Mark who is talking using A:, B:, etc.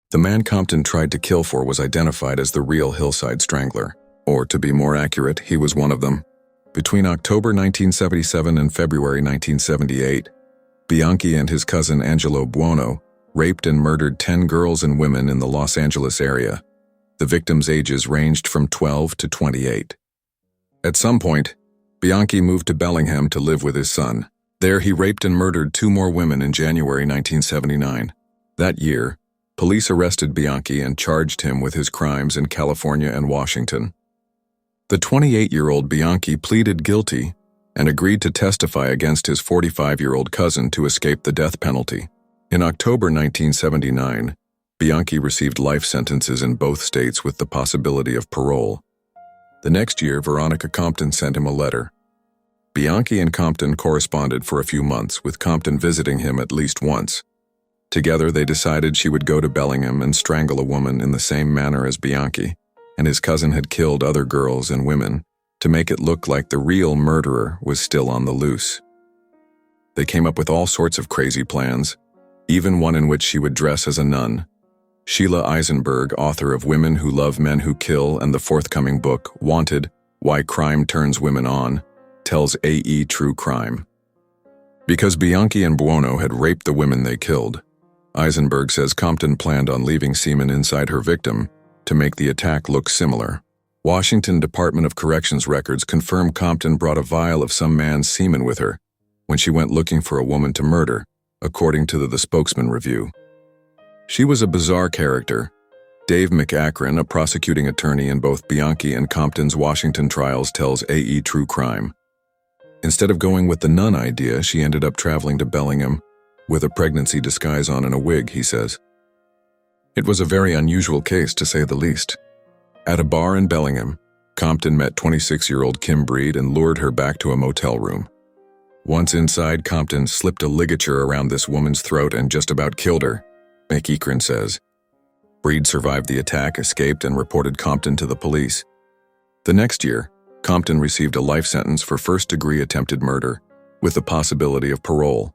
A: The man Compton tried to kill for was identified as the real Hillside Strangler, or to be more accurate, he was one of them. Between October 1977 and February 1978, Bianchi and his cousin Angelo Buono raped and murdered 10 girls and women in the Los Angeles area. The victims' ages ranged from 12 to 28. At some point, Bianchi moved to Bellingham to live with his son. There he raped and murdered 2 more women in January 1979. That year, police arrested Bianchi and charged him with his crimes in California and Washington. The 28-year-old Bianchi pleaded guilty and agreed to testify against his 45-year-old cousin to escape the death penalty. In October 1979, Bianchi received life sentences in both states with the possibility of parole. The next year, Veronica Compton sent him a letter. Bianchi and Compton corresponded for a few months, with Compton visiting him at least once. Together, they decided she would go to Bellingham and strangle a woman in the same manner as Bianchi, and his cousin had killed other girls and women to make it look like the real murderer was still on the loose. They came up with all sorts of crazy plans, even one in which she would dress as a nun. Sheila Eisenberg, author of Women Who Love Men Who Kill and the forthcoming book, Wanted, Why Crime Turns Women On, tells AE True Crime. Because Bianchi and Buono had raped the women they killed, Eisenberg says Compton planned on leaving semen inside her victim to make the attack look similar. Washington Department of Corrections records confirm Compton brought a vial of some man's semen with her when she went looking for a woman to murder, according to the Spokesman Review. She was a bizarre character. Dave McAkron, a prosecuting attorney in both Bianchi and Compton's Washington trials, tells AE True Crime. Instead of going with the nun idea, she ended up traveling to Bellingham with a pregnancy disguise on and a wig, he says. It was a very unusual case, to say the least. At a bar in Bellingham, Compton met 26-year-old Kim Breed and lured her back to a motel room. Once inside, Compton slipped a ligature around this woman's throat and just about killed her, McEachran says. Breed survived the attack, escaped, and reported Compton to the police. The next year, Compton received a life sentence for first-degree attempted murder, with the possibility of parole.